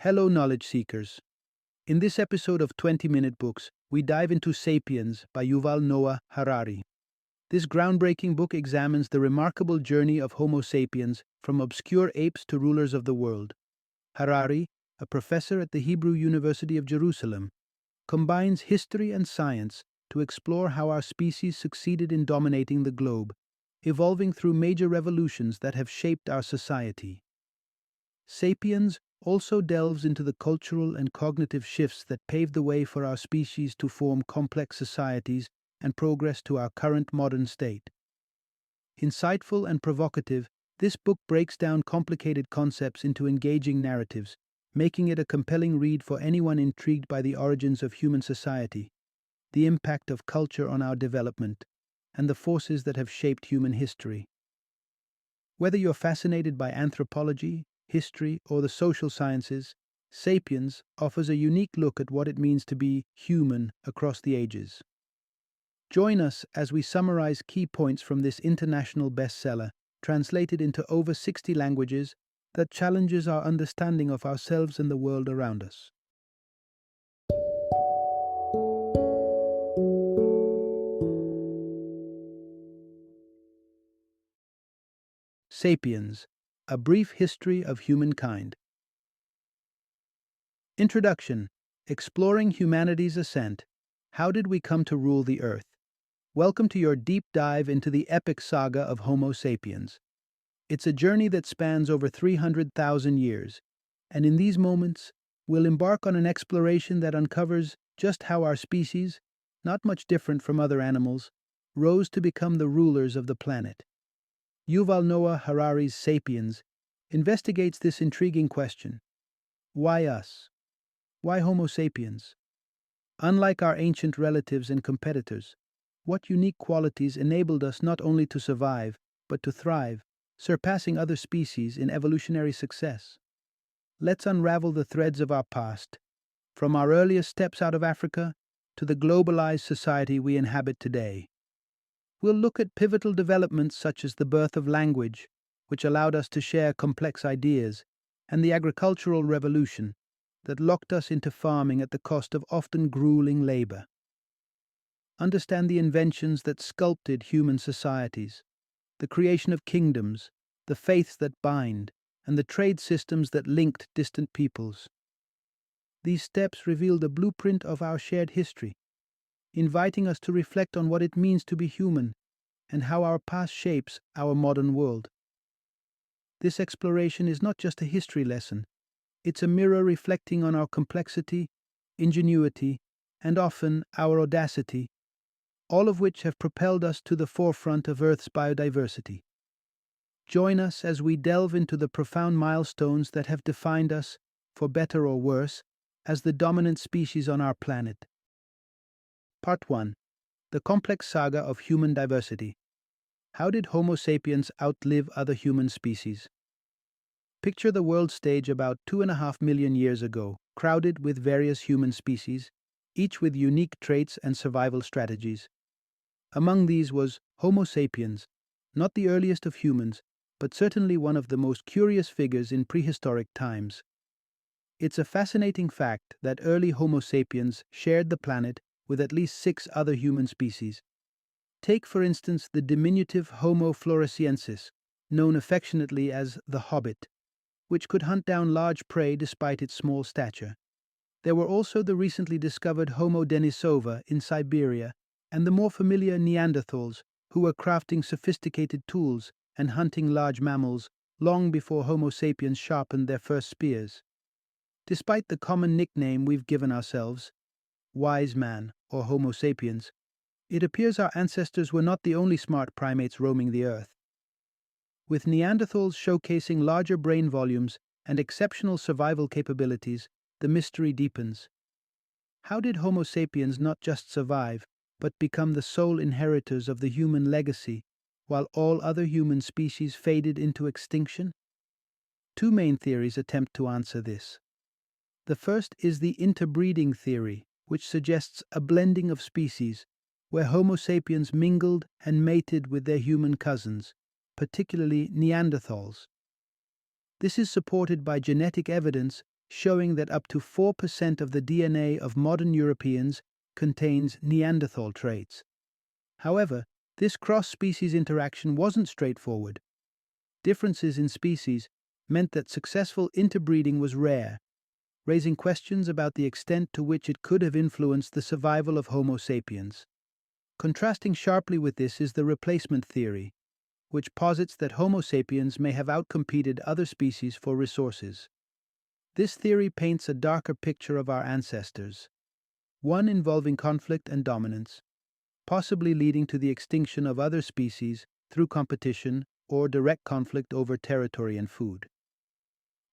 Hello, knowledge seekers. In this episode of 20-Minute Books, we dive into Sapiens by Yuval Noah Harari. This groundbreaking book examines the remarkable journey of Homo sapiens from obscure apes to rulers of the world. Harari, a professor at the Hebrew University of Jerusalem, combines history and science to explore how our species succeeded in dominating the globe, evolving through major revolutions that have shaped our society. Sapiens also delves into the cultural and cognitive shifts that paved the way for our species to form complex societies and progress to our current modern state. Insightful and provocative, this book breaks down complicated concepts into engaging narratives, making it a compelling read for anyone intrigued by the origins of human society, the impact of culture on our development, and the forces that have shaped human history. Whether you're fascinated by anthropology, history, or the social sciences, Sapiens offers a unique look at what it means to be human across the ages. Join us as we summarize key points from this international bestseller, translated into over 60 languages, that challenges our understanding of ourselves and the world around us. Sapiens, A Brief History of Humankind. Introduction. Exploring humanity's ascent. How did we come to rule the earth? Welcome to your deep dive into the epic saga of Homo sapiens. It's a journey that spans over 300,000 years, and in these moments, we'll embark on an exploration that uncovers just how our species, not much different from other animals, rose to become the rulers of the planet. Yuval Noah Harari's Sapiens investigates this intriguing question. Why us? Why Homo sapiens? Unlike our ancient relatives and competitors, what unique qualities enabled us not only to survive, but to thrive, surpassing other species in evolutionary success? Let's unravel the threads of our past, from our earliest steps out of Africa to the globalized society we inhabit today. We'll look at pivotal developments such as the birth of language, which allowed us to share complex ideas, and the agricultural revolution that locked us into farming at the cost of often grueling labor. Understand the inventions that sculpted human societies, the creation of kingdoms, the faiths that bind, and the trade systems that linked distant peoples. These steps reveal the blueprint of our shared history, inviting us to reflect on what it means to be human and how our past shapes our modern world. This exploration is not just a history lesson, it's a mirror reflecting on our complexity, ingenuity, and often our audacity, all of which have propelled us to the forefront of Earth's biodiversity. Join us as we delve into the profound milestones that have defined us, for better or worse, as the dominant species on our planet. Part 1. The complex saga of human diversity. How did Homo sapiens outlive other human species? Picture the world stage about 2.5 million years ago, crowded with various human species, each with unique traits and survival strategies. Among these was Homo sapiens, not the earliest of humans, but certainly one of the most curious figures in prehistoric times. It's a fascinating fact that early Homo sapiens shared the planet with at least 6 other human species. Take, for instance, the diminutive Homo floresiensis, known affectionately as the Hobbit, which could hunt down large prey despite its small stature. There were also the recently discovered Homo denisova in Siberia and the more familiar Neanderthals, who were crafting sophisticated tools and hunting large mammals long before Homo sapiens sharpened their first spears. Despite the common nickname we've given ourselves, wise man or Homo sapiens, it appears our ancestors were not the only smart primates roaming the earth. With Neanderthals showcasing larger brain volumes and exceptional survival capabilities, the mystery deepens. How did Homo sapiens not just survive, but become the sole inheritors of the human legacy, while all other human species faded into extinction? 2 main theories attempt to answer this. The first is the interbreeding theory, which suggests a blending of species, where Homo sapiens mingled and mated with their human cousins, particularly Neanderthals. This is supported by genetic evidence showing that up to 4% of the DNA of modern Europeans contains Neanderthal traits. However, this cross-species interaction wasn't straightforward. Differences in species meant that successful interbreeding was rare, raising questions about the extent to which it could have influenced the survival of Homo sapiens. Contrasting sharply with this is the replacement theory, which posits that Homo sapiens may have outcompeted other species for resources. This theory paints a darker picture of our ancestors, one involving conflict and dominance, possibly leading to the extinction of other species through competition or direct conflict over territory and food.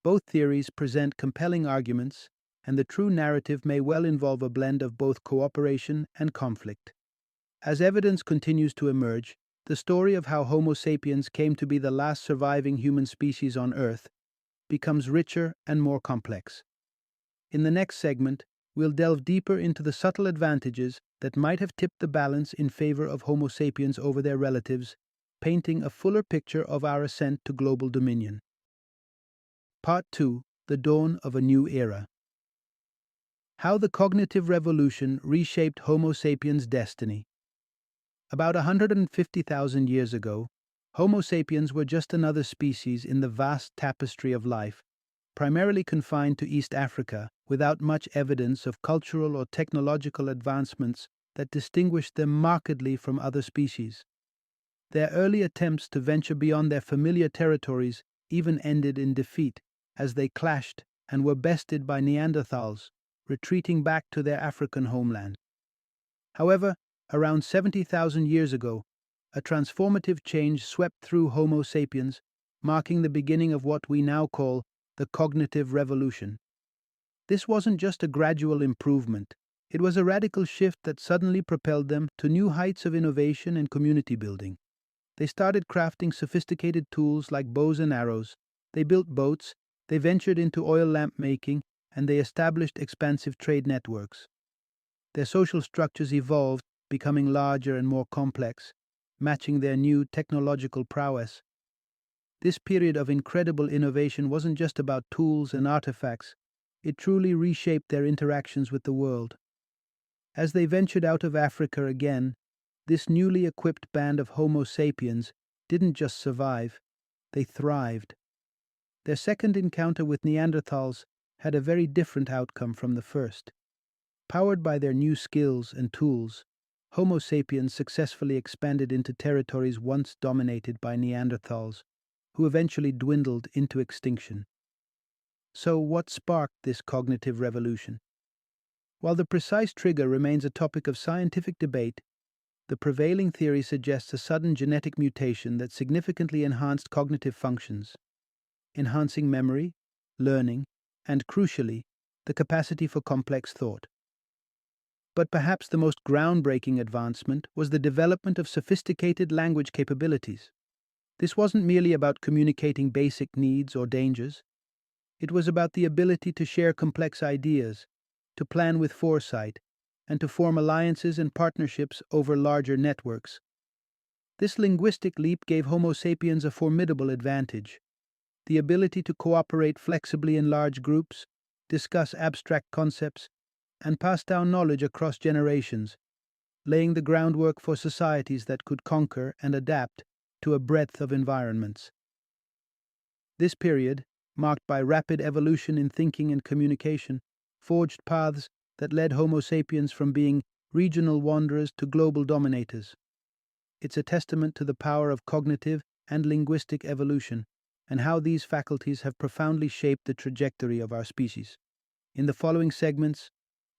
Both theories present compelling arguments, and the true narrative may well involve a blend of both cooperation and conflict. As evidence continues to emerge, the story of how Homo sapiens came to be the last surviving human species on Earth becomes richer and more complex. In the next segment, we'll delve deeper into the subtle advantages that might have tipped the balance in favor of Homo sapiens over their relatives, painting a fuller picture of our ascent to global dominion. Part 2: The Dawn of a New Era. How the cognitive revolution reshaped Homo sapiens' destiny. About 150,000 years ago, Homo sapiens were just another species in the vast tapestry of life, primarily confined to East Africa, without much evidence of cultural or technological advancements that distinguished them markedly from other species. Their early attempts to venture beyond their familiar territories even ended in defeat, as they clashed and were bested by Neanderthals, retreating back to their African homeland. However, around 70,000 years ago, a transformative change swept through Homo sapiens, marking the beginning of what we now call the cognitive revolution. This wasn't just a gradual improvement, it was a radical shift that suddenly propelled them to new heights of innovation and community building. They started crafting sophisticated tools like bows and arrows, they built boats, they ventured into oil lamp making, and they established expansive trade networks. Their social structures evolved, becoming larger and more complex, matching their new technological prowess. This period of incredible innovation wasn't just about tools and artifacts, it truly reshaped their interactions with the world. As they ventured out of Africa again, this newly equipped band of Homo sapiens didn't just survive, they thrived. Their second encounter with Neanderthals had a very different outcome from the first. Powered by their new skills and tools, Homo sapiens successfully expanded into territories once dominated by Neanderthals, who eventually dwindled into extinction. So, what sparked this cognitive revolution? While the precise trigger remains a topic of scientific debate, the prevailing theory suggests a sudden genetic mutation that significantly enhanced cognitive functions, enhancing memory, learning, and crucially, the capacity for complex thought. But perhaps the most groundbreaking advancement was the development of sophisticated language capabilities. This wasn't merely about communicating basic needs or dangers. It was about the ability to share complex ideas, to plan with foresight, and to form alliances and partnerships over larger networks. This linguistic leap gave Homo sapiens a formidable advantage: the ability to cooperate flexibly in large groups, discuss abstract concepts, and pass down knowledge across generations, laying the groundwork for societies that could conquer and adapt to a breadth of environments. This period, marked by rapid evolution in thinking and communication, forged paths that led Homo sapiens from being regional wanderers to global dominators. It's a testament to the power of cognitive and linguistic evolution, and how these faculties have profoundly shaped the trajectory of our species. In the following segments,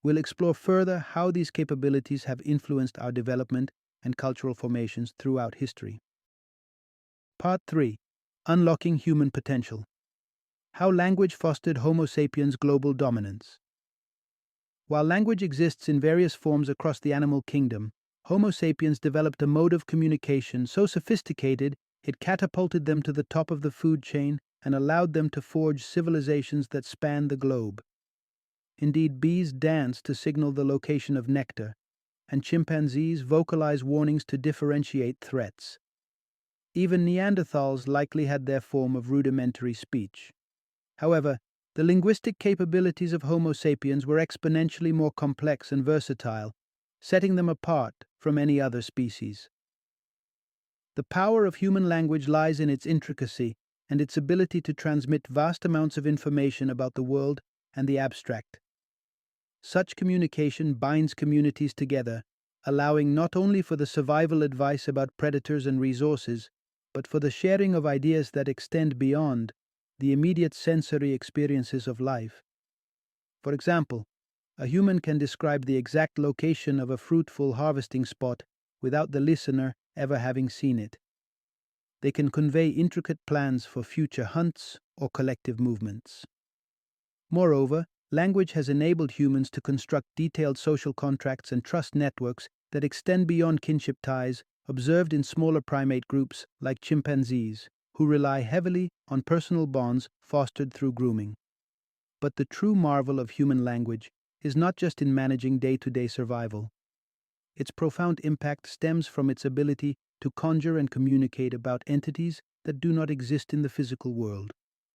we'll explore further how these capabilities have influenced our development and cultural formations throughout history. Part 3: Unlocking Human Potential. How language fostered Homo sapiens' global dominance. While language exists in various forms across the animal kingdom, Homo sapiens developed a mode of communication so sophisticated it catapulted them to the top of the food chain and allowed them to forge civilizations that span the globe. Indeed, bees dance to signal the location of nectar, and chimpanzees vocalize warnings to differentiate threats. Even Neanderthals likely had their form of rudimentary speech. However, The linguistic capabilities of Homo sapiens were exponentially more complex and versatile, setting them apart from any other species. The power of human language lies in its intricacy and its ability to transmit vast amounts of information about the world and the abstract. Such communication binds communities together, allowing not only for the survival advice about predators and resources, but for the sharing of ideas that extend beyond the immediate sensory experiences of life. For example, a human can describe the exact location of a fruitful harvesting spot without the listener ever having seen it. They can convey intricate plans for future hunts or collective movements. Moreover, language has enabled humans to construct detailed social contracts and trust networks that extend beyond kinship ties observed in smaller primate groups like chimpanzees, who rely heavily on personal bonds fostered through grooming. But the true marvel of human language is not just in managing day-to-day survival. Its profound impact stems from its ability to conjure and communicate about entities that do not exist in the physical world: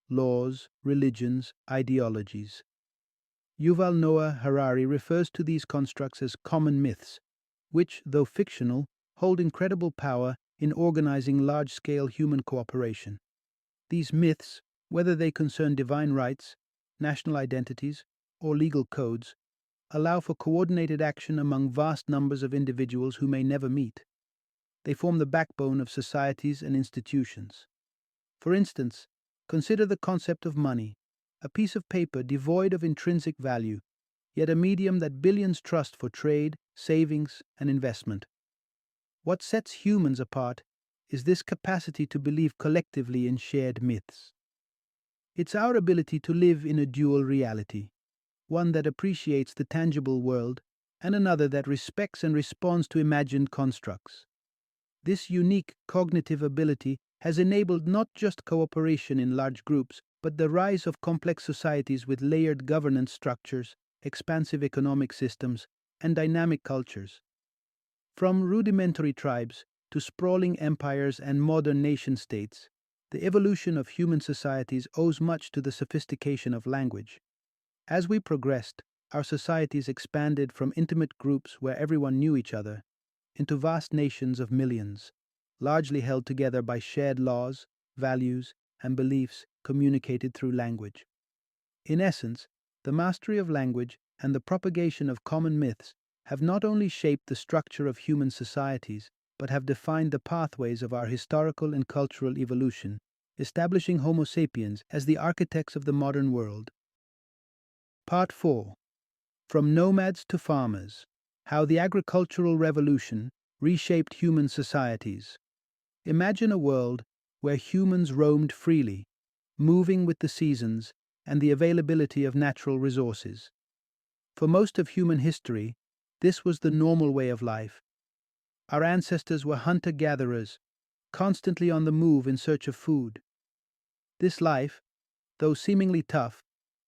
laws, religions, ideologies. Yuval Noah Harari refers to these constructs as common myths, which, though fictional, hold incredible power in organizing large-scale human cooperation. These myths, whether they concern divine rights, national identities, or legal codes, allow for coordinated action among vast numbers of individuals who may never meet. They form the backbone of societies and institutions. For instance, consider the concept of money, a piece of paper devoid of intrinsic value, yet a medium that billions trust for trade, savings, and investment. What sets humans apart is this capacity to believe collectively in shared myths. It's our ability to live in a dual reality, one that appreciates the tangible world and another that respects and responds to imagined constructs. This unique cognitive ability has enabled not just cooperation in large groups, but the rise of complex societies with layered governance structures, expansive economic systems, and dynamic cultures. From rudimentary tribes to sprawling empires and modern nation-states, the evolution of human societies owes much to the sophistication of language. As we progressed, our societies expanded from intimate groups where everyone knew each other into vast nations of millions, largely held together by shared laws, values, and beliefs communicated through language. In essence, the mastery of language and the propagation of common myths have not only shaped the structure of human societies, but have defined the pathways of our historical and cultural evolution, establishing Homo sapiens as the architects of the modern world. Part 4. From Nomads to Farmers: How the Agricultural Revolution Reshaped Human Societies. Imagine a world where humans roamed freely, moving with the seasons and the availability of natural resources. For most of human history, this was the normal way of life. Our ancestors were hunter-gatherers, constantly on the move in search of food. This life, though seemingly tough,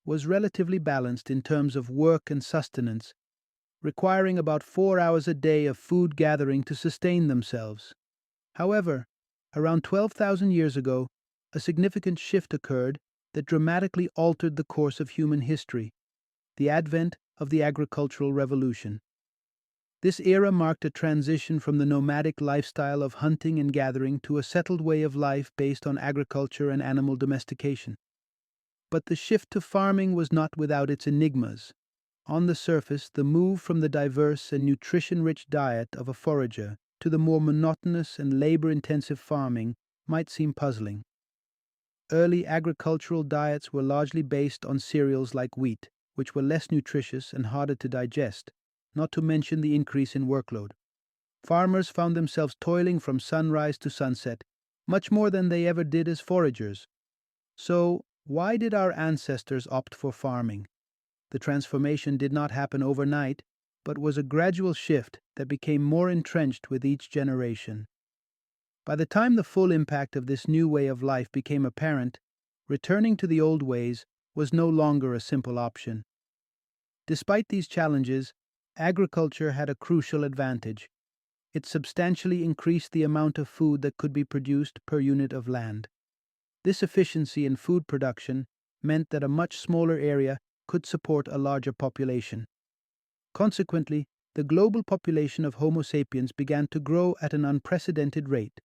was relatively balanced in terms of work and sustenance, requiring about 4 hours a day of food gathering to sustain themselves. However, around 12,000 years ago, a significant shift occurred that dramatically altered the course of human history: the advent of the agricultural revolution. This era marked a transition from the nomadic lifestyle of hunting and gathering to a settled way of life based on agriculture and animal domestication. But the shift to farming was not without its enigmas. On the surface, the move from the diverse and nutrition-rich diet of a forager to the more monotonous and labor-intensive farming might seem puzzling. Early agricultural diets were largely based on cereals like wheat, which were less nutritious and harder to digest, not to mention the increase in workload. Farmers found themselves toiling from sunrise to sunset, much more than they ever did as foragers. So, why did our ancestors opt for farming? The transformation did not happen overnight, but was a gradual shift that became more entrenched with each generation. By the time the full impact of this new way of life became apparent, returning to the old ways was no longer a simple option. Despite these challenges, agriculture had a crucial advantage. It substantially increased the amount of food that could be produced per unit of land. This efficiency in food production meant that a much smaller area could support a larger population. Consequently, the global population of Homo sapiens began to grow at an unprecedented rate.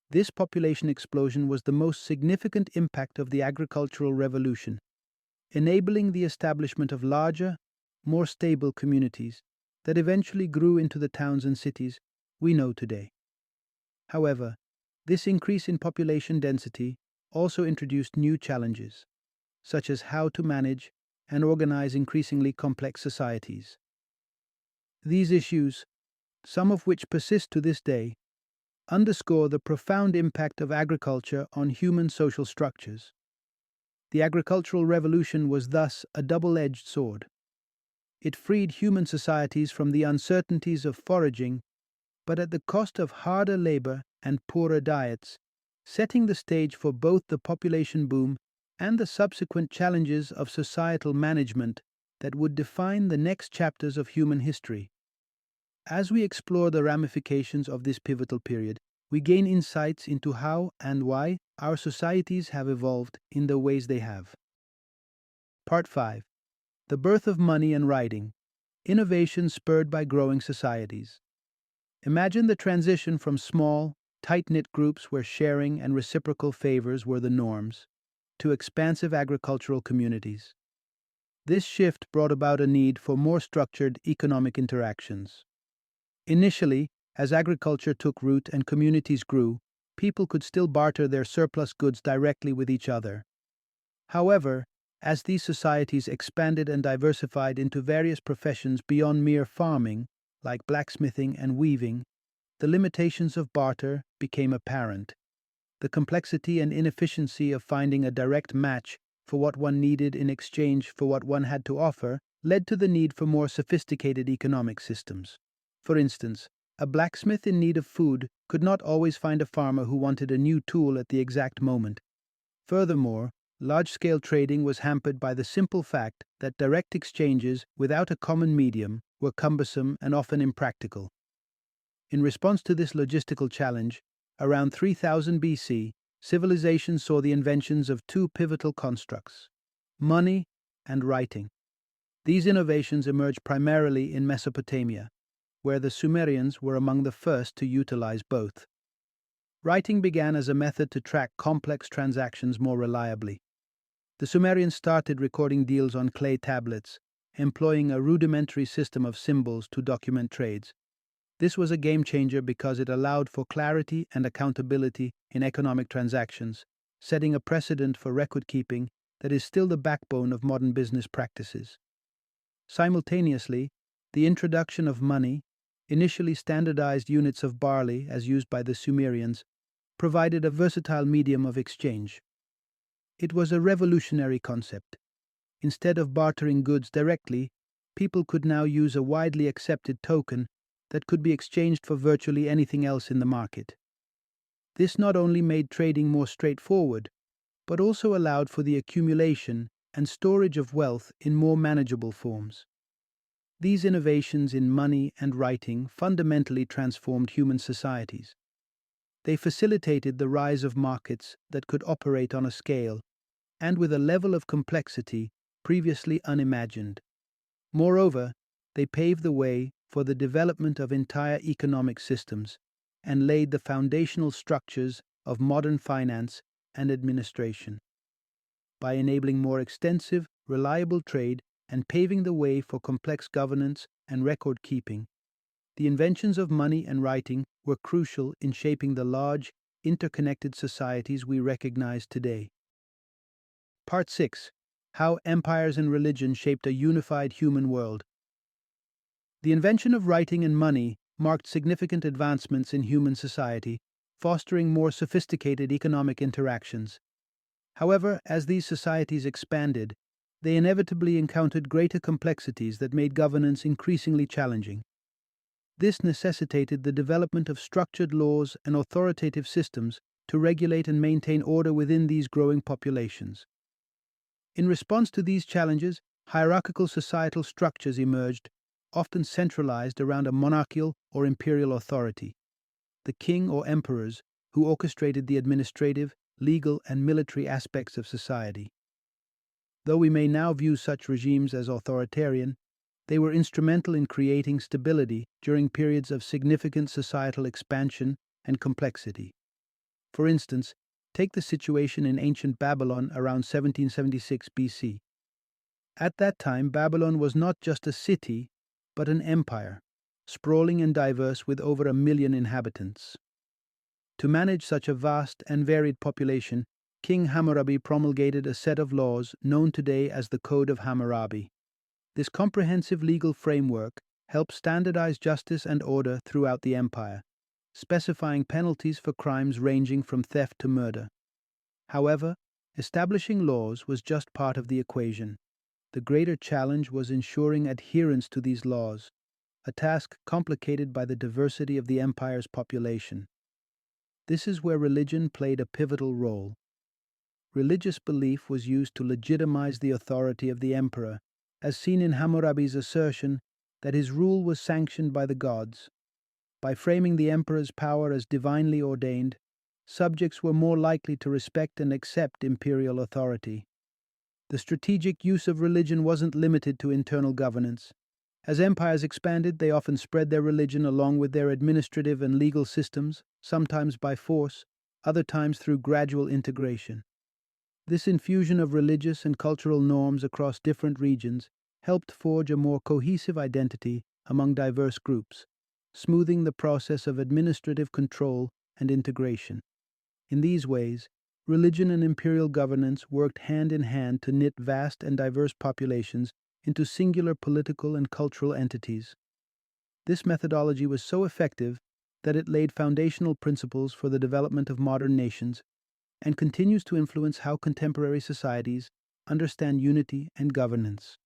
This population explosion was the most significant impact of the agricultural revolution, enabling the establishment of larger, more stable communities that eventually grew into the towns and cities we know today. However, this increase in population density also introduced new challenges, such as how to manage and organize increasingly complex societies. These issues, some of which persist to this day, underscore the profound impact of agriculture on human social structures. The agricultural revolution was thus a double-edged sword. It freed human societies from the uncertainties of foraging, but at the cost of harder labor and poorer diets, setting the stage for both the population boom and the subsequent challenges of societal management that would define the next chapters of human history. As we explore the ramifications of this pivotal period, we gain insights into how and why our societies have evolved in the ways they have. Part 5. The birth of money and writing. Innovation spurred by growing societies. Imagine the transition from small, tight-knit groups where sharing and reciprocal favors were the norms, to expansive agricultural communities. This shift brought about a need for more structured economic interactions. Initially, as agriculture took root and communities grew, people could still barter their surplus goods directly with each other. However, as these societies expanded and diversified into various professions beyond mere farming, like blacksmithing and weaving, the limitations of barter became apparent. The complexity and inefficiency of finding a direct match for what one needed in exchange for what one had to offer led to the need for more sophisticated economic systems. For instance, a blacksmith in need of food could not always find a farmer who wanted a new tool at the exact moment. Furthermore, large-scale trading was hampered by the simple fact that direct exchanges without a common medium were cumbersome and often impractical. In response to this logistical challenge, around 3000 BC, civilization saw the inventions of two pivotal constructs: money and writing. These innovations emerged primarily in Mesopotamia, where the Sumerians were among the first to utilize both. Writing began as a method to track complex transactions more reliably. The Sumerians started recording deals on clay tablets, employing a rudimentary system of symbols to document trades. This was a game changer because it allowed for clarity and accountability in economic transactions, setting a precedent for record keeping that is still the backbone of modern business practices. Simultaneously, the introduction of money, initially standardized units of barley as used by the Sumerians, provided a versatile medium of exchange. It was a revolutionary concept. Instead of bartering goods directly, people could now use a widely accepted token that could be exchanged for virtually anything else in the market. This not only made trading more straightforward, but also allowed for the accumulation and storage of wealth in more manageable forms. These innovations in money and writing fundamentally transformed human societies. They facilitated the rise of markets that could operate on a scale and with a level of complexity previously unimagined. Moreover, they paved the way for the development of entire economic systems and laid the foundational structures of modern finance and administration. By enabling more extensive, reliable trade and paving the way for complex governance and record keeping, the inventions of money and writing were crucial in shaping the large, interconnected societies we recognize today. Part 6. How empires and religion shaped a unified human world. The invention of writing and money marked significant advancements in human society, fostering more sophisticated economic interactions. However, as these societies expanded, they inevitably encountered greater complexities that made governance increasingly challenging. This necessitated the development of structured laws and authoritative systems to regulate and maintain order within these growing populations. In response to these challenges, hierarchical societal structures emerged, often centralized around a monarchical or imperial authority. The king or emperors, who orchestrated the administrative, legal, and military aspects of society. Though we may now view such regimes as authoritarian, they were instrumental in creating stability during periods of significant societal expansion and complexity. For instance, take the situation in ancient Babylon around 1776 BC. At that time, Babylon was not just a city, but an empire, sprawling and diverse with over 1 million inhabitants. To manage such a vast and varied population, King Hammurabi promulgated a set of laws known today as the Code of Hammurabi. This comprehensive legal framework helped standardize justice and order throughout the empire, specifying penalties for crimes ranging from theft to murder. However, establishing laws was just part of the equation. The greater challenge was ensuring adherence to these laws, a task complicated by the diversity of the empire's population. This is where religion played a pivotal role. Religious belief was used to legitimize the authority of the emperor, as seen in Hammurabi's assertion that his rule was sanctioned by the gods. By framing the emperor's power as divinely ordained, subjects were more likely to respect and accept imperial authority. The strategic use of religion wasn't limited to internal governance. As empires expanded, they often spread their religion along with their administrative and legal systems, sometimes by force, other times through gradual integration. This infusion of religious and cultural norms across different regions helped forge a more cohesive identity among diverse groups, smoothing the process of administrative control and integration. In these ways, religion and imperial governance worked hand in hand to knit vast and diverse populations into singular political and cultural entities. This methodology was so effective that it laid foundational principles for the development of modern nations and continues to influence how contemporary societies understand unity and governance.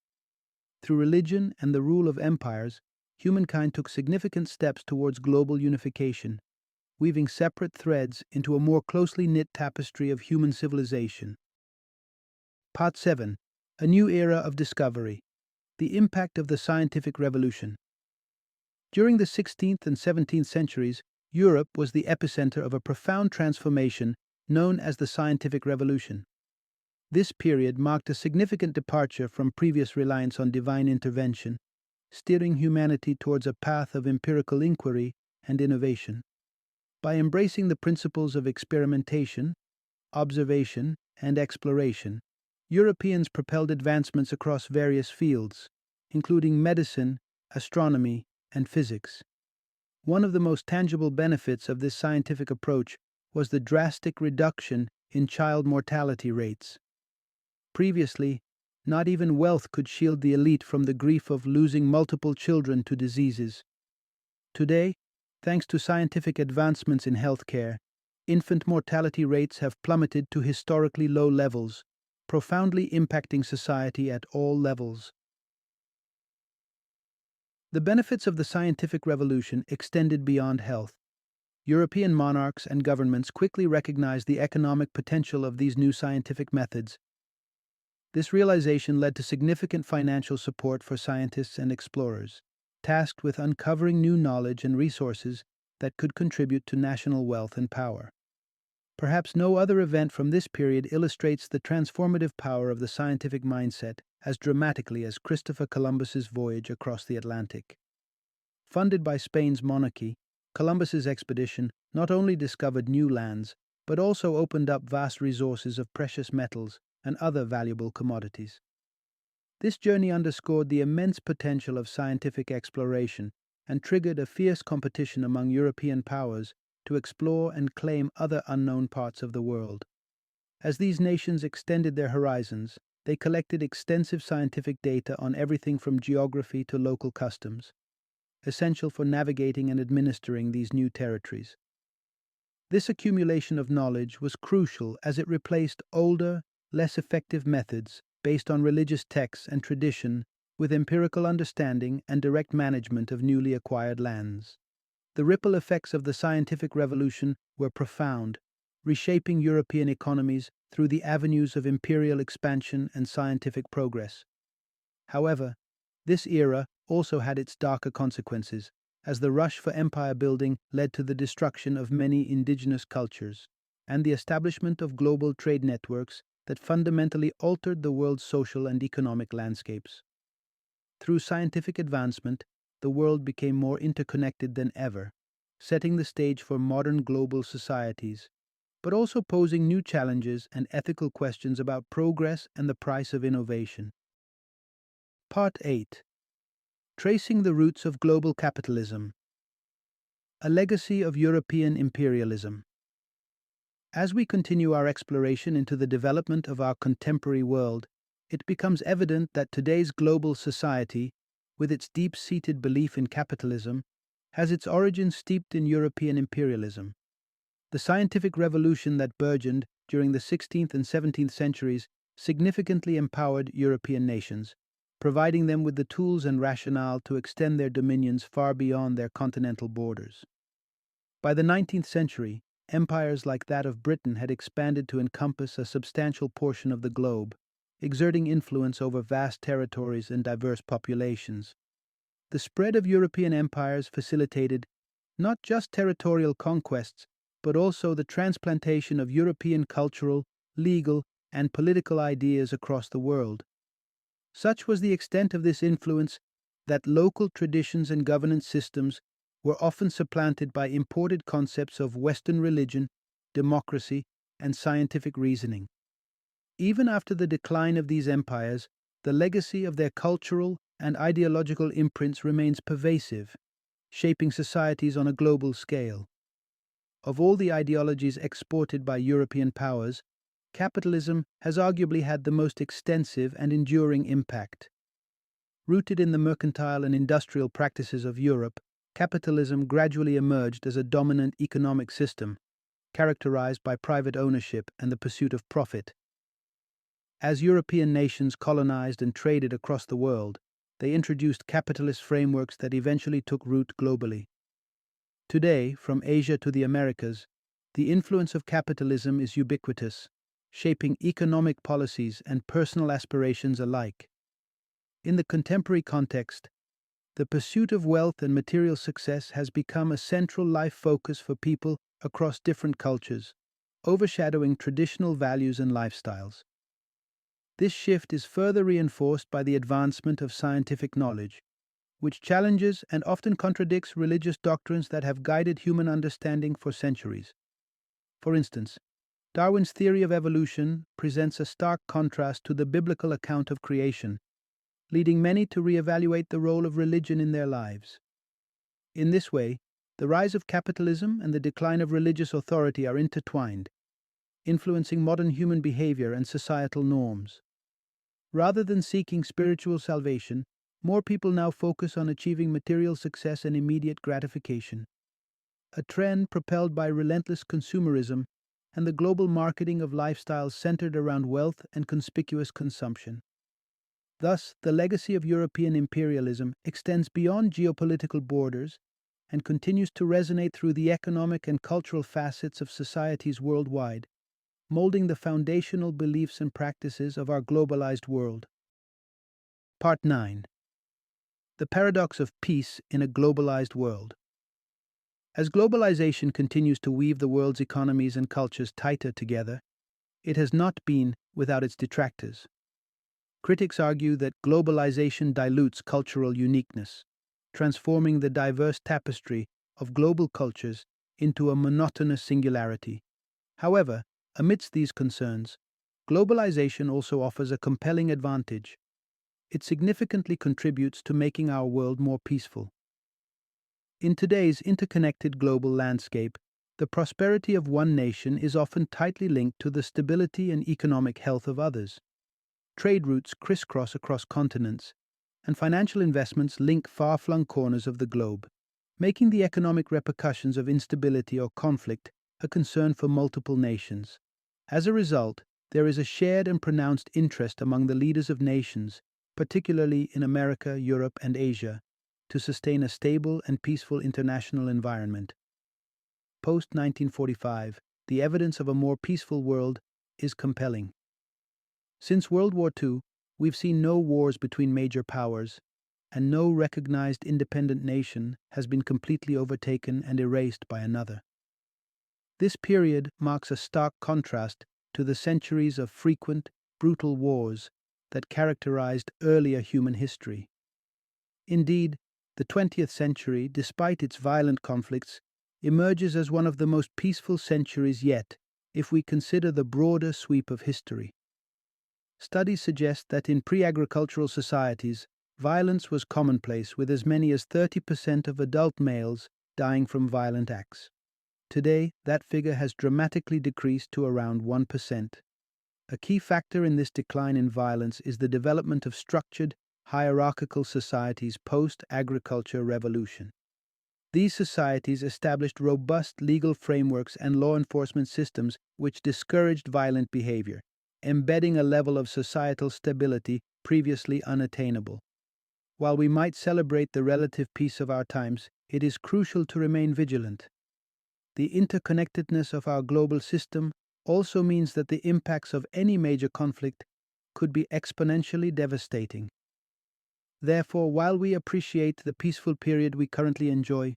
Through religion and the rule of empires, humankind took significant steps towards global unification, weaving separate threads into a more closely knit tapestry of human civilization. Part 7. A New Era of Discovery. The Impact of the Scientific Revolution. During the 16th and 17th centuries, Europe was the epicenter of a profound transformation known as the Scientific Revolution. This period marked a significant departure from previous reliance on divine intervention, steering humanity towards a path of empirical inquiry and innovation. By embracing the principles of experimentation, observation, and exploration, Europeans propelled advancements across various fields, including medicine, astronomy, and physics. One of the most tangible benefits of this scientific approach was the drastic reduction in child mortality rates. Previously, not even wealth could shield the elite from the grief of losing multiple children to diseases. Today, thanks to scientific advancements in healthcare, infant mortality rates have plummeted to historically low levels, profoundly impacting society at all levels. The benefits of the scientific revolution extended beyond health. European monarchs and governments quickly recognized the economic potential of these new scientific methods. This realization led to significant financial support for scientists and explorers, tasked with uncovering new knowledge and resources that could contribute to national wealth and power. Perhaps no other event from this period illustrates the transformative power of the scientific mindset as dramatically as Christopher Columbus's voyage across the Atlantic. Funded by Spain's monarchy, Columbus's expedition not only discovered new lands, but also opened up vast resources of precious metals and other valuable commodities. This journey underscored the immense potential of scientific exploration and triggered a fierce competition among European powers to explore and claim other unknown parts of the world. As these nations extended their horizons, they collected extensive scientific data on everything from geography to local customs, essential for navigating and administering these new territories. This accumulation of knowledge was crucial as it replaced older, less effective methods based on religious texts and tradition with empirical understanding and direct management of newly acquired lands. The ripple effects of the scientific revolution were profound, reshaping European economies through the avenues of imperial expansion and scientific progress. However, this era also had its darker consequences, as the rush for empire building led to the destruction of many indigenous cultures and the establishment of global trade networks that fundamentally altered the world's social and economic landscapes. Through scientific advancement, the world became more interconnected than ever, setting the stage for modern global societies, but also posing new challenges and ethical questions about progress and the price of innovation. Part 8. Tracing the Roots of Global Capitalism. A Legacy of European Imperialism. As we continue our exploration into the development of our contemporary world, it becomes evident that today's global society, with its deep-seated belief in capitalism, has its origins steeped in European imperialism. The scientific revolution that burgeoned during the 16th and 17th centuries significantly empowered European nations, providing them with the tools and rationale to extend their dominions far beyond their continental borders. By the 19th century, empires like that of Britain had expanded to encompass a substantial portion of the globe, exerting influence over vast territories and diverse populations. The spread of European empires facilitated not just territorial conquests, but also the transplantation of European cultural, legal, and political ideas across the world. Such was the extent of this influence that local traditions and governance systems were often supplanted by imported concepts of Western religion, democracy, and scientific reasoning. Even after the decline of these empires, the legacy of their cultural and ideological imprints remains pervasive, shaping societies on a global scale. Of all the ideologies exported by European powers, capitalism has arguably had the most extensive and enduring impact. Rooted in the mercantile and industrial practices of Europe, capitalism gradually emerged as a dominant economic system, characterized by private ownership and the pursuit of profit. As European nations colonized and traded across the world, they introduced capitalist frameworks that eventually took root globally. Today, from Asia to the Americas, the influence of capitalism is ubiquitous, shaping economic policies and personal aspirations alike. In the contemporary context, the pursuit of wealth and material success has become a central life focus for people across different cultures, overshadowing traditional values and lifestyles. This shift is further reinforced by the advancement of scientific knowledge, which challenges and often contradicts religious doctrines that have guided human understanding for centuries. For instance, Darwin's theory of evolution presents a stark contrast to the biblical account of creation, leading many to reevaluate the role of religion in their lives. In this way, the rise of capitalism and the decline of religious authority are intertwined, influencing modern human behavior and societal norms. Rather than seeking spiritual salvation, more people now focus on achieving material success and immediate gratification, a trend propelled by relentless consumerism and the global marketing of lifestyles centered around wealth and conspicuous consumption. Thus, the legacy of European imperialism extends beyond geopolitical borders and continues to resonate through the economic and cultural facets of societies worldwide, molding the foundational beliefs and practices of our globalized world. Part 9. The Paradox of Peace in a Globalized World. As globalization continues to weave the world's economies and cultures tighter together, it has not been without its detractors. Critics argue that globalization dilutes cultural uniqueness, transforming the diverse tapestry of global cultures into a monotonous singularity. However, amidst these concerns, globalization also offers a compelling advantage. It significantly contributes to making our world more peaceful. In today's interconnected global landscape, the prosperity of one nation is often tightly linked to the stability and economic health of others. Trade routes crisscross across continents, and financial investments link far-flung corners of the globe, making the economic repercussions of instability or conflict a concern for multiple nations. As a result, there is a shared and pronounced interest among the leaders of nations, particularly in America, Europe, and Asia, to sustain a stable and peaceful international environment. Post-1945, the evidence of a more peaceful world is compelling. Since World War II, we've seen no wars between major powers, and no recognized independent nation has been completely overtaken and erased by another. This period marks a stark contrast to the centuries of frequent, brutal wars that characterized earlier human history. Indeed, the 20th century, despite its violent conflicts, emerges as one of the most peaceful centuries yet if we consider the broader sweep of history. Studies suggest that in pre-agricultural societies, violence was commonplace, with as many as 30% of adult males dying from violent acts. Today, that figure has dramatically decreased to around 1%. A key factor in this decline in violence is the development of structured, hierarchical societies post-agriculture revolution. These societies established robust legal frameworks and law enforcement systems which discouraged violent behavior, embedding a level of societal stability previously unattainable. While we might celebrate the relative peace of our times, it is crucial to remain vigilant. The interconnectedness of our global system also means that the impacts of any major conflict could be exponentially devastating. Therefore, while we appreciate the peaceful period we currently enjoy,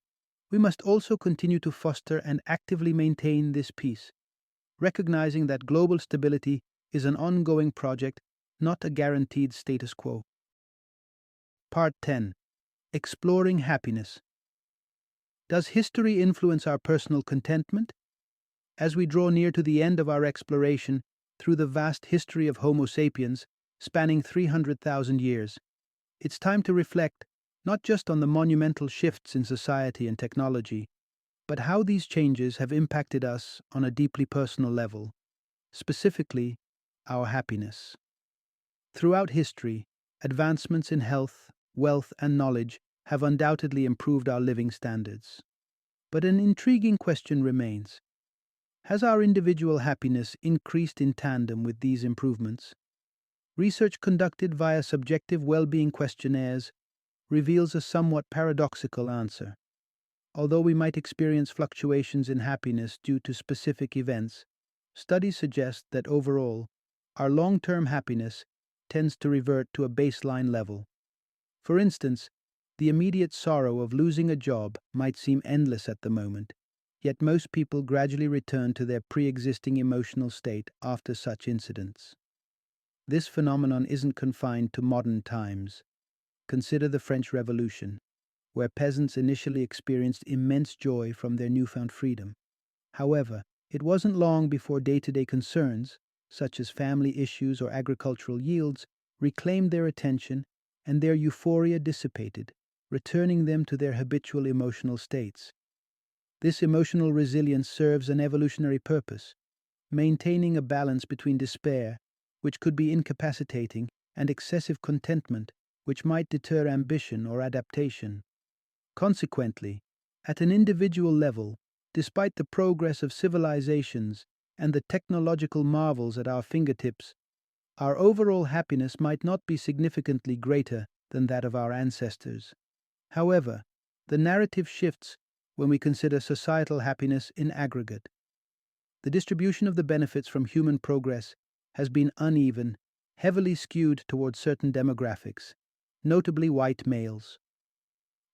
we must also continue to foster and actively maintain this peace, recognizing that global stability is an ongoing project, not a guaranteed status quo. Part 10. Exploring happiness. Does history influence our personal contentment? As we draw near to the end of our exploration through the vast history of Homo sapiens, spanning 300,000 years, it's time to reflect not just on the monumental shifts in society and technology, but how these changes have impacted us on a deeply personal level, specifically our happiness. Throughout history, advancements in health, wealth, and knowledge have undoubtedly improved our living standards. But an intriguing question remains. Has our individual happiness increased in tandem with these improvements? Research conducted via subjective well-being questionnaires reveals a somewhat paradoxical answer. Although we might experience fluctuations in happiness due to specific events, studies suggest that overall, our long-term happiness tends to revert to a baseline level. For instance, the immediate sorrow of losing a job might seem endless at the moment, yet most people gradually return to their pre-existing emotional state after such incidents. This phenomenon isn't confined to modern times. Consider the French Revolution, where peasants initially experienced immense joy from their newfound freedom. However, it wasn't long before day-to-day concerns, such as family issues or agricultural yields, reclaimed their attention and their euphoria dissipated, returning them to their habitual emotional states. This emotional resilience serves an evolutionary purpose, maintaining a balance between despair, which could be incapacitating, and excessive contentment, which might deter ambition or adaptation. Consequently, at an individual level, despite the progress of civilizations and the technological marvels at our fingertips, our overall happiness might not be significantly greater than that of our ancestors. However, the narrative shifts when we consider societal happiness in aggregate. The distribution of the benefits from human progress has been uneven, heavily skewed towards certain demographics, notably white males.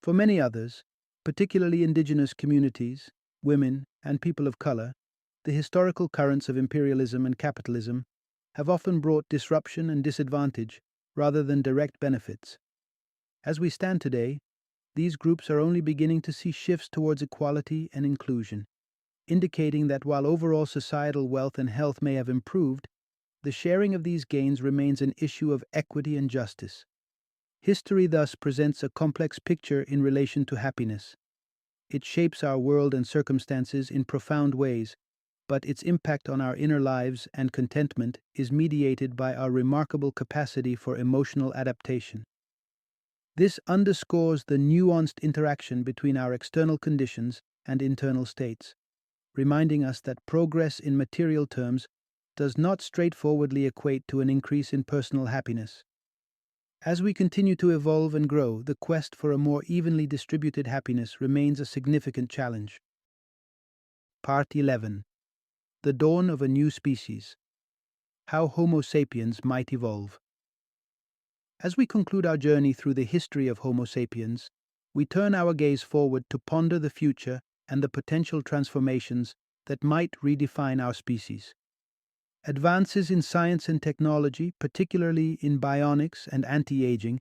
For many others, particularly indigenous communities, women, and people of color, the historical currents of imperialism and capitalism have often brought disruption and disadvantage rather than direct benefits. As we stand today, these groups are only beginning to see shifts towards equality and inclusion, indicating that while overall societal wealth and health may have improved, the sharing of these gains remains an issue of equity and justice. History thus presents a complex picture in relation to happiness. It shapes our world and circumstances in profound ways, but its impact on our inner lives and contentment is mediated by our remarkable capacity for emotional adaptation. This underscores the nuanced interaction between our external conditions and internal states, reminding us that progress in material terms does not straightforwardly equate to an increase in personal happiness. As we continue to evolve and grow, the quest for a more evenly distributed happiness remains a significant challenge. Part 11. The Dawn of a New Species. How Homo sapiens Might Evolve. As we conclude our journey through the history of Homo sapiens, we turn our gaze forward to ponder the future and the potential transformations that might redefine our species. Advances in science and technology, particularly in bionics and anti-aging,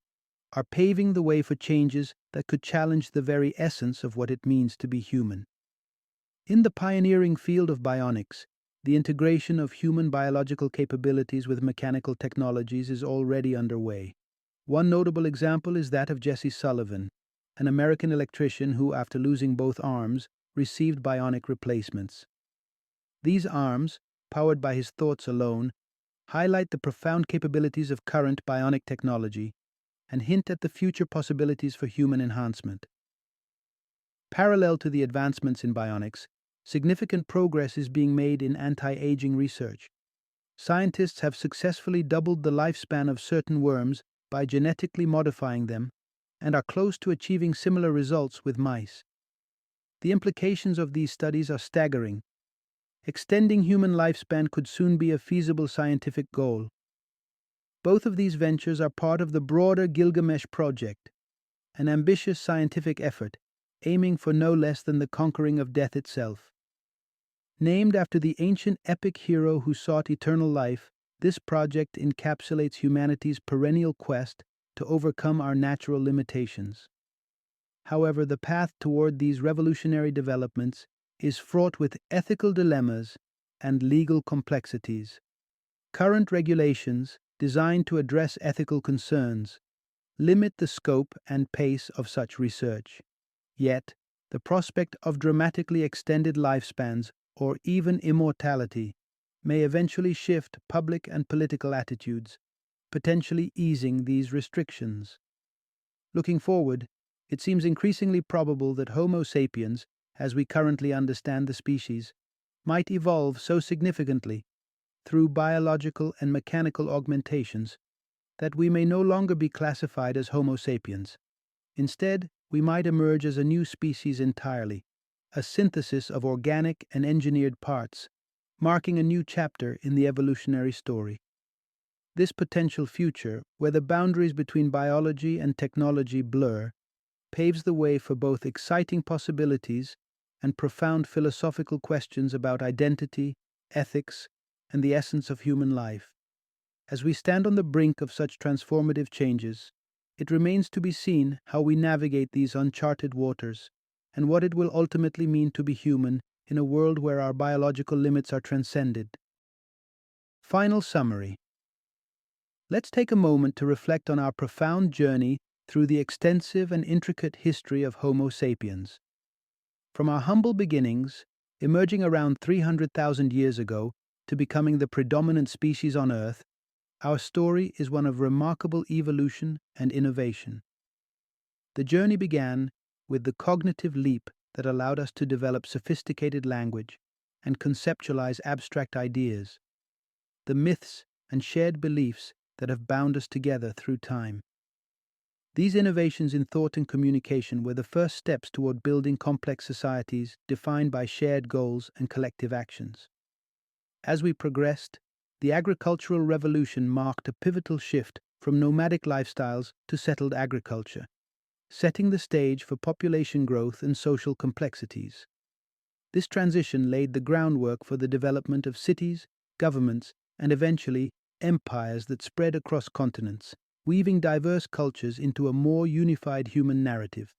are paving the way for changes that could challenge the very essence of what it means to be human. In the pioneering field of bionics, the integration of human biological capabilities with mechanical technologies is already underway. One notable example is that of Jesse Sullivan, an American electrician who, after losing both arms, received bionic replacements. These arms, powered by his thoughts alone, highlight the profound capabilities of current bionic technology and hint at the future possibilities for human enhancement. Parallel to the advancements in bionics, significant progress is being made in anti-aging research. Scientists have successfully doubled the lifespan of certain worms by genetically modifying them and are close to achieving similar results with mice. The implications of these studies are staggering. Extending human lifespan could soon be a feasible scientific goal. Both of these ventures are part of the broader Gilgamesh project, an ambitious scientific effort aiming for no less than the conquering of death itself. Named after the ancient epic hero who sought eternal life, this project encapsulates humanity's perennial quest to overcome our natural limitations. However, the path toward these revolutionary developments is fraught with ethical dilemmas and legal complexities. Current regulations, designed to address ethical concerns, limit the scope and pace of such research. Yet, the prospect of dramatically extended lifespans or even immortality may eventually shift public and political attitudes, potentially easing these restrictions. Looking forward, it seems increasingly probable that Homo sapiens, as we currently understand the species, might evolve so significantly through biological and mechanical augmentations that we may no longer be classified as Homo sapiens. Instead, we might emerge as a new species entirely, a synthesis of organic and engineered parts, marking a new chapter in the evolutionary story. This potential future, where the boundaries between biology and technology blur, paves the way for both exciting possibilities and profound philosophical questions about identity, ethics, and the essence of human life. As we stand on the brink of such transformative changes, it remains to be seen how we navigate these uncharted waters and what it will ultimately mean to be human in a world where our biological limits are transcended. Final summary. Let's take a moment to reflect on our profound journey through the extensive and intricate history of Homo sapiens. From our humble beginnings, emerging around 300,000 years ago to becoming the predominant species on Earth, our story is one of remarkable evolution and innovation. The journey began with the cognitive leap that allowed us to develop sophisticated language and conceptualize abstract ideas, the myths and shared beliefs that have bound us together through time. These innovations in thought and communication were the first steps toward building complex societies defined by shared goals and collective actions. As we progressed, the agricultural revolution marked a pivotal shift from nomadic lifestyles to settled agriculture, setting the stage for population growth and social complexities. This transition laid the groundwork for the development of cities, governments, and eventually empires that spread across continents, weaving diverse cultures into a more unified human narrative.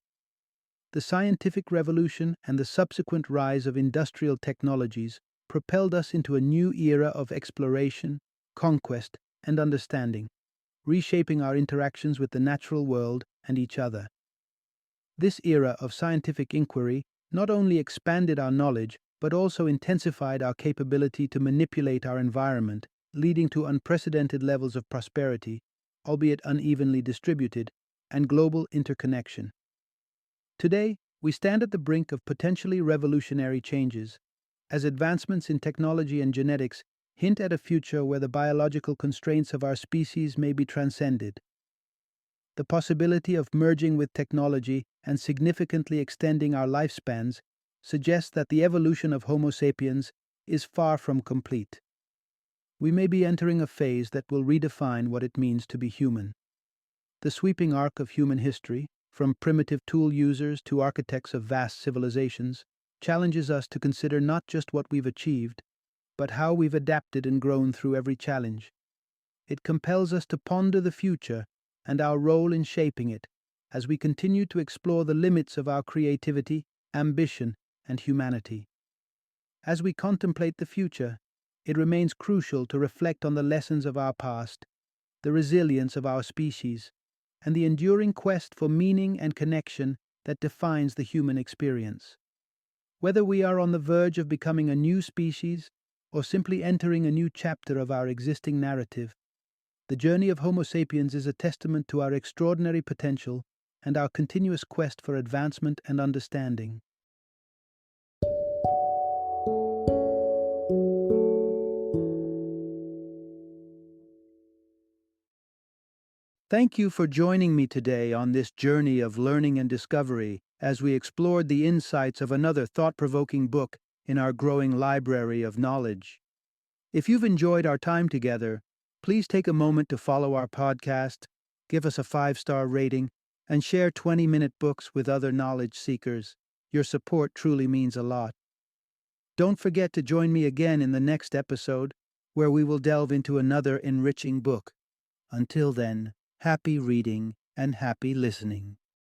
The scientific revolution and the subsequent rise of industrial technologies propelled us into a new era of exploration, conquest, and understanding, reshaping our interactions with the natural world and each other. This era of scientific inquiry not only expanded our knowledge, but also intensified our capability to manipulate our environment, leading to unprecedented levels of prosperity, albeit unevenly distributed, and global interconnection. Today, we stand at the brink of potentially revolutionary changes, as advancements in technology and genetics hint at a future where the biological constraints of our species may be transcended. The possibility of merging with technology and significantly extending our lifespans suggests that the evolution of Homo sapiens is far from complete. We may be entering a phase that will redefine what it means to be human. The sweeping arc of human history, from primitive tool users to architects of vast civilizations, challenges us to consider not just what we've achieved, but how we've adapted and grown through every challenge. It compels us to ponder the future and our role in shaping it as we continue to explore the limits of our creativity, ambition, and humanity. As we contemplate the future, it remains crucial to reflect on the lessons of our past, the resilience of our species, and the enduring quest for meaning and connection that defines the human experience. Whether we are on the verge of becoming a new species or simply entering a new chapter of our existing narrative, the journey of Homo sapiens is a testament to our extraordinary potential and our continuous quest for advancement and understanding. Thank you for joining me today on this journey of learning and discovery as we explored the insights of another thought-provoking book in our growing library of knowledge. If you've enjoyed our time together, please take a moment to follow our podcast, give us a 5-star rating, and share 20-minute books with other knowledge seekers. Your support truly means a lot. Don't forget to join me again in the next episode, where we will delve into another enriching book. Until then, happy reading and happy listening.